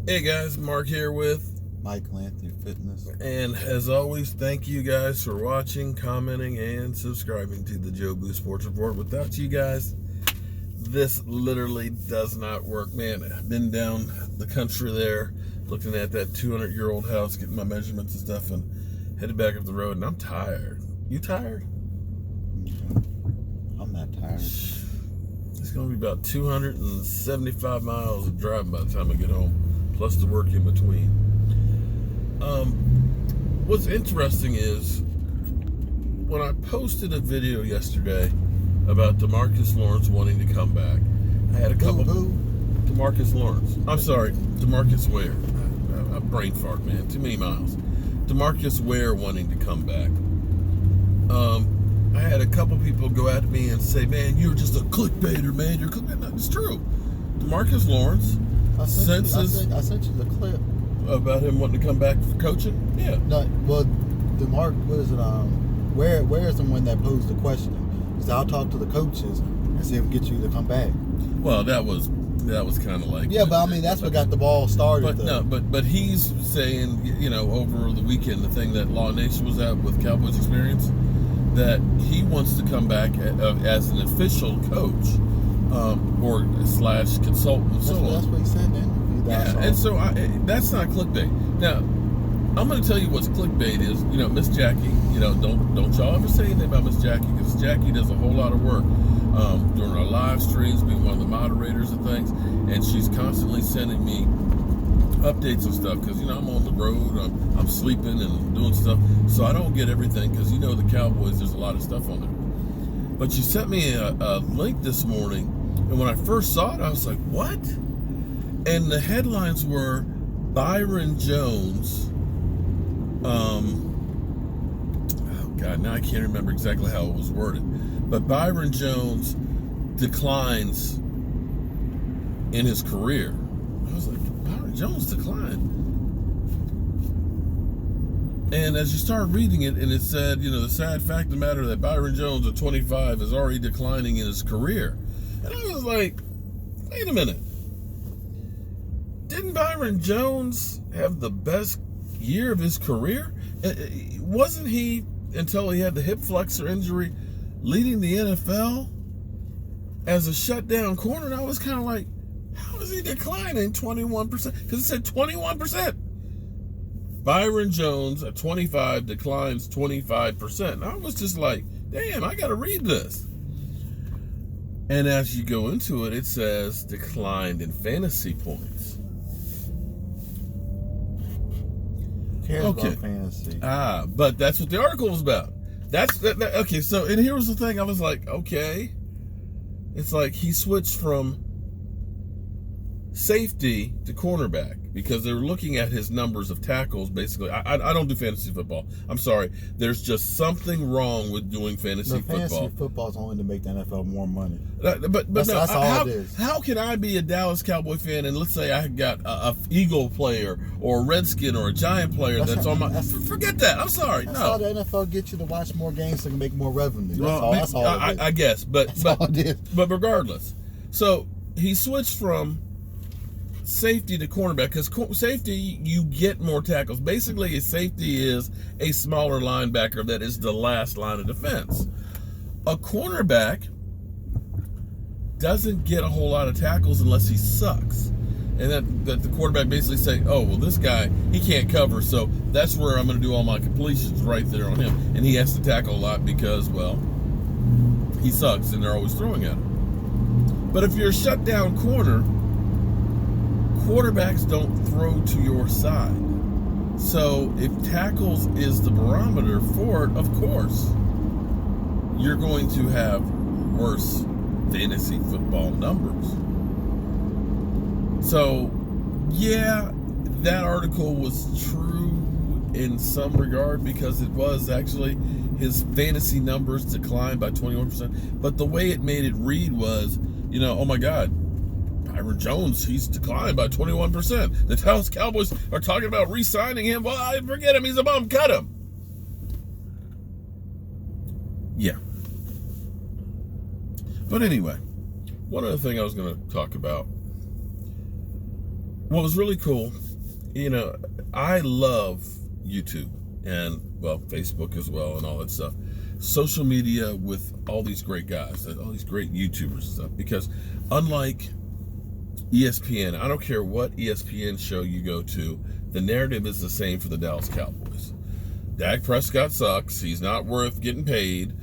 Hey guys, Mark here with Michael Anthony Fitness. and as always, thank you guys for watching, commenting, and subscribing to the Joe Boo Sports Report. Without you guys, this literally does not work. Man, I've been down the country there, looking at that 200-year-old house, getting my measurements and stuff, and headed back up the road, and I'm tired. You tired? I'm not tired. It's going to be about 275 miles of driving by the time I get home, plus the work in between. What's interesting is when I posted a video yesterday about DeMarcus Lawrence wanting to come back, I had a couple. DeMarcus Lawrence. I'm sorry, DeMarcus Ware. I brain fart, man. Too many miles. DeMarcus Ware wanting to come back. I had a couple people go at me and say, "Man, you're just a clickbaiter, man. You're clickbait." No, it's true. DeMarcus Lawrence, I sent you the clip about him wanting to come back for coaching. Yeah. No, well, what is it? Where is the one that posed the question? He said, "I'll talk to the coaches and see if we can get you to come back." Well, that was kind of like. Yeah, but I mean that's what got the ball started. But he's saying, over the weekend, the thing that Law Nation was at with Cowboys Experience, that he wants to come back as an official coach or / consultant. That's what he said in the interview. Yeah, and so that's not clickbait. Now, I'm going to tell you what's clickbait is. Miss Jackie. Don't y'all ever say anything about Miss Jackie, because Jackie does a whole lot of work during our live streams, being one of the moderators and things, and she's constantly sending me updates and stuff, because I'm on the road, I'm sleeping and doing stuff, so I don't get everything, because the Cowboys, there's a lot of stuff on there. But she sent me a link this morning, and when I first saw it, I was like, what? And the headlines were Byron Jones, oh God, now I can't remember exactly how it was worded, but Byron Jones declines in his career. I was like, Byron Jones declined. And as you start reading it, and it said, the sad fact of the matter that Byron Jones at 25 is already declining in his career. And I was like, wait a minute. Didn't Byron Jones have the best year of his career? Wasn't he, until he had the hip flexor injury, leading the NFL as a shutdown corner? And I was kind of like, how is he declining 21%? Because it said 21%. Byron Jones at 25 declines 25%. And I was just like, damn, I got to read this. And as you go into it, it says declined in fantasy points. Who cares about fantasy? But that's what the article was about. Okay, so, and here was the thing. I was like, okay. It's like he switched from safety to cornerback because they were looking at his numbers of tackles. Basically, I don't do fantasy football. I'm sorry. There's just something wrong with doing fantasy football. Fantasy football is only to make the NFL more money. But that's all it is. How can I be a Dallas Cowboy fan and let's say I got a Eagle player or a Redskin or a Giant player that's on my... Forget that. I'm sorry. That's how the NFL gets you to watch more games so you can make more revenue. That's all it is. I guess. But regardless. So he switched from safety to cornerback, because safety, you get more tackles. Basically, a safety is a smaller linebacker that is the last line of defense. A cornerback doesn't get a whole lot of tackles unless he sucks. And that the quarterback basically say, oh, well, this guy, he can't cover, so that's where I'm going to do all my completions right there on him. And he has to tackle a lot because, well, he sucks and they're always throwing at him. But if you're a shutdown corner, quarterbacks don't throw to your side. So if tackles is the barometer for it, of course, you're going to have worse fantasy football numbers. So, yeah, that article was true in some regard because it was actually his fantasy numbers declined by 21%. But the way it made it read was, oh my God, Byron Jones, he's declined by 21%. The Dallas Cowboys are talking about re-signing him. Well, I forget him. He's a bum. Cut him. Yeah. But anyway, one other thing I was going to talk about what was really cool, I love YouTube and, well, Facebook as well and all that stuff. Social media with all these great guys, all these great YouTubers and stuff. Because unlike ESPN, I don't care what ESPN show you go to, the narrative is the same for the Dallas Cowboys. Dak Prescott sucks. He's not worth getting paid.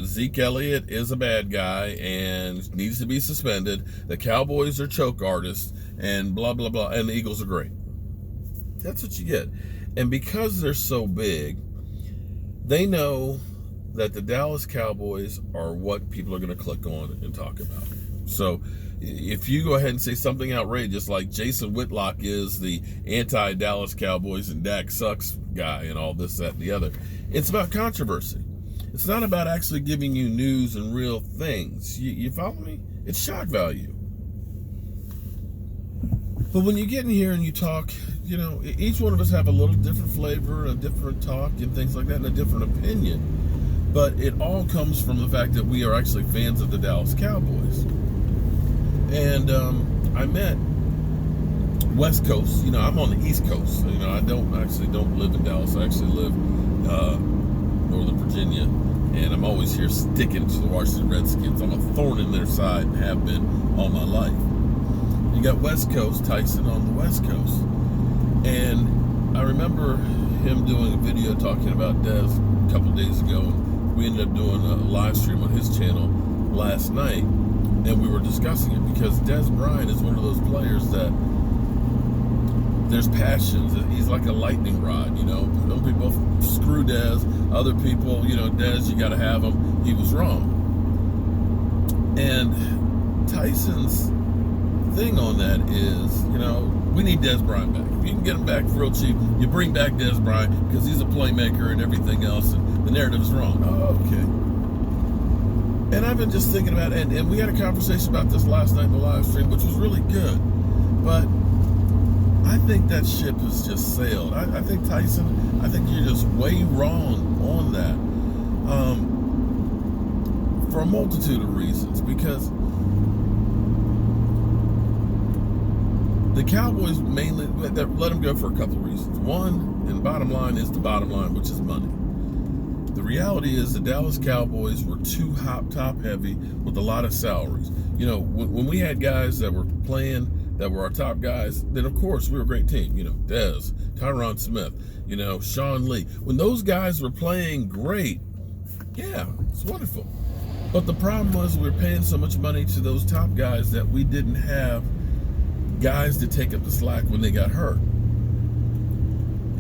Zeke Elliott is a bad guy and needs to be suspended. The Cowboys are choke artists and blah, blah, blah. And the Eagles are great. That's what you get. And because they're so big, they know that the Dallas Cowboys are what people are going to click on and talk about. So if you go ahead and say something outrageous like Jason Whitlock is the anti-Dallas Cowboys and Dak sucks guy and all this, that, and the other, it's about controversy. It's not about actually giving you news and real things. You follow me? It's shock value. But when you get in here and you talk, each one of us have a little different flavor, a different talk and things like that, and a different opinion. But it all comes from the fact that we are actually fans of the Dallas Cowboys. And I met West Coast. I'm on the East Coast. I don't live in Dallas. I actually live Northern Virginia, and I'm always here sticking to the Washington Redskins. I'm a thorn in their side and have been all my life. You got West Coast, Tyson on the West Coast. And I remember him doing a video talking about Dez a couple days ago. And we ended up doing a live stream on his channel last night. And we were discussing it because Dez Bryant is one of those players that there's passions. He's like a lightning rod, Some people screw Dez. Other people, Dez, you got to have him. He was wrong. And Tyson's thing on that is, we need Dez Bryant back. If you can get him back real cheap, you bring back Dez Bryant because he's a playmaker and everything else, and the narrative is wrong. Oh, okay. And I've been just thinking about it, and we had a conversation about this last night in the live stream, which was really good. But I think that ship has just sailed. I think, Tyson, I think you're just way wrong on that. For a multitude of reasons. Because the Cowboys mainly let them go for a couple of reasons. One, and bottom line is the bottom line, which is money. The reality is the Dallas Cowboys were too top heavy with a lot of salaries. When we had guys that were playing, that were our top guys, then of course we were a great team. Dez, Tyron Smith, Sean Lee. When those guys were playing great, yeah, it's wonderful. But the problem was we were paying so much money to those top guys that we didn't have guys to take up the slack when they got hurt.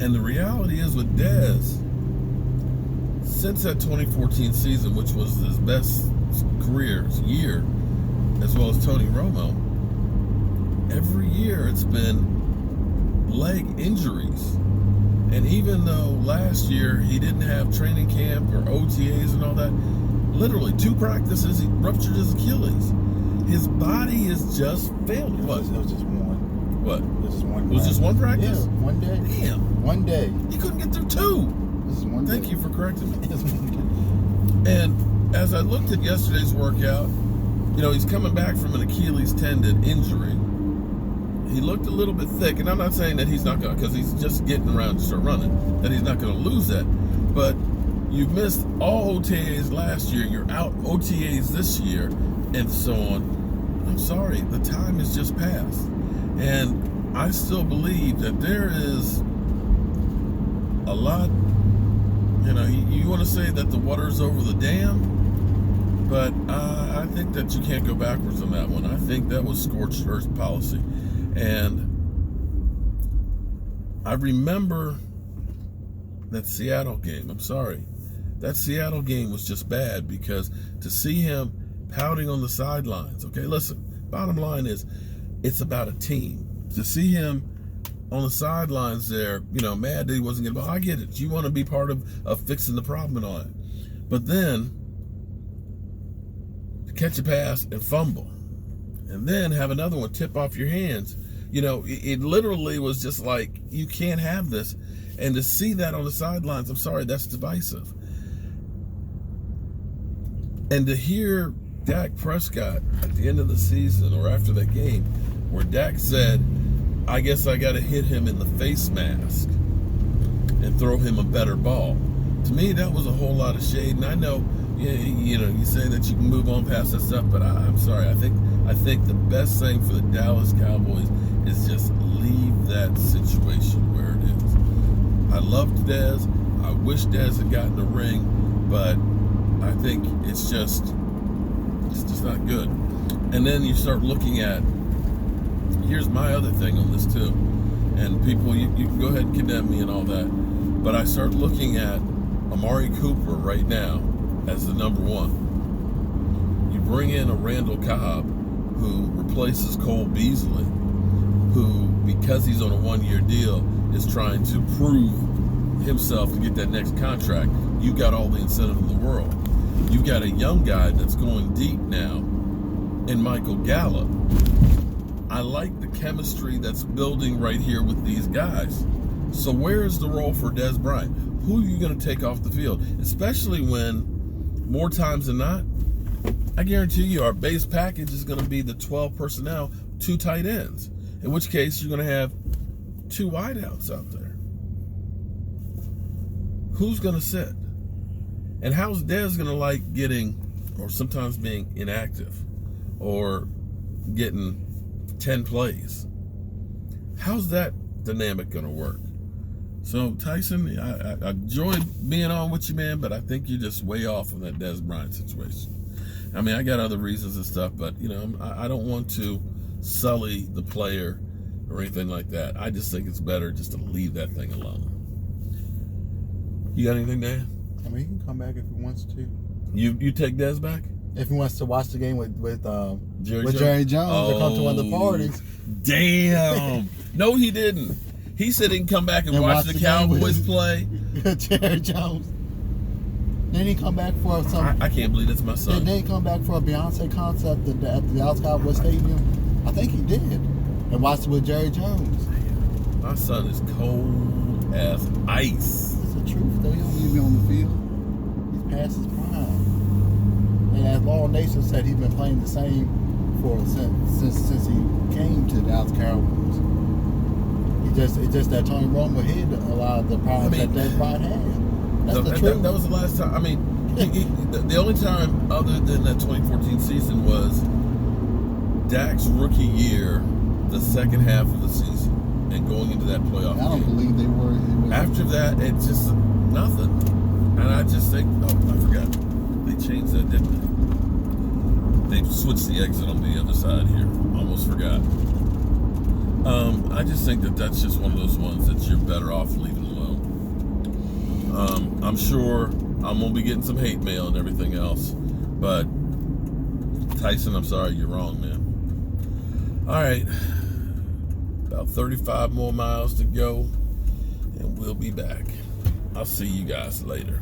And the reality is with Dez, since that 2014 season, which was his best year, as well as Tony Romo, every year it's been leg injuries. And even though last year he didn't have training camp or OTAs and all that, literally 2 practices, he ruptured his Achilles. His body is just failing. What? It was just one. What? It was just one. It was just one practice? Yeah, one day. Damn. One day. He couldn't get through 2. This is one day. Thank you for correcting me. And as I looked at yesterday's workout, he's coming back from an Achilles tendon injury. He looked a little bit thick, and I'm not saying that he's not going to, because he's just getting around to start running, that he's not going to lose that. But you've missed all OTAs last year. You're out OTAs this year, and so on. I'm sorry, the time has just passed. And I still believe that there is a lot, you want to say that the water's over the dam, but I think that you can't go backwards on that one. I think that was scorched earth policy. And I remember that Seattle game. I'm sorry. That Seattle game was just bad because to see him pouting on the sidelines. Okay, listen, bottom line is it's about a team. To see him on the sidelines there, mad that he wasn't getting the ball. I get it. You want to be part of fixing the problem and all that. But then to catch a pass and fumble and then have another one tip off your hands, it literally was just like, you can't have this. And to see that on the sidelines, I'm sorry, that's divisive. And to hear Dak Prescott at the end of the season or after that game, where Dak said, I guess I got to hit him in the face mask and throw him a better ball. To me, that was a whole lot of shade. And I know, you know, you say that you can move on past that stuff, but I'm sorry. I think the best thing for the Dallas Cowboys is just leave that situation where it is. I loved Dez. I wish Dez had gotten the ring, but I think it's just not good. And then you start looking at, here's my other thing on this too. And people, you can go ahead and condemn me and all that, but I start looking at Amari Cooper right now as the number one. You bring in a Randall Cobb who replaces Cole Beasley, who, because he's on a one-year deal, is trying to prove himself to get that next contract. You got all the incentive in the world. You got a young guy that's going deep now in Michael Gallup. I like the chemistry that's building right here with these guys. So where is the role for Dez Bryant? Who are you going to take off the field? Especially when, more times than not, I guarantee you our base package is going to be the 12 personnel, 2 tight ends. In which case, you're going to have 2 wideouts out there. Who's going to sit? And how's Dez going to like getting, or sometimes being inactive, or getting 10 plays? How's that dynamic going to work? So, Tyson, I enjoyed being on with you, man, but I think you're just way off on that Dez Bryant situation. I mean, I got other reasons and stuff, but, you know, I don't want to sully the player or anything like that. I just think it's better just to leave that thing alone. You got anything, Dan? I mean, he can come back if he wants to. You take Dez back? If he wants to watch the game with Jerry Jerry Jones or come to one of the parties. Damn. No, he didn't. He said he can come back and watch the Cowboys play. Jerry Jones. Then he come back for some. I can't believe that's my son. Then he come back for a Beyonce concert at the Dallas Cowboys Stadium. I think he did. And watched it with Jerry Jones. My son is cold as ice. It's the truth, though. He don't leave me on the field. He's past his prime. And as Laurel Nation said, he's been playing the same since he came to the Dallas Cowboys. It's just that Tony Romo hid a lot of the problems that Dez Bryant had. That's the truth. That was the last time. I mean, the only time other than that 2014 season was Dak's rookie year, the second half of the season, and going into that playoff game. I don't believe they were. After that, it's just nothing. And I just think, oh, I forgot. They changed that, didn't they? They switched the exit on the other side here. Almost forgot. I just think that's just one of those ones that you're better off leaving alone. I'm sure I'm going to be getting some hate mail and everything else. But, Tyson, I'm sorry, you're wrong, man. All right. About 35 more miles to go, and we'll be back. I'll see you guys later.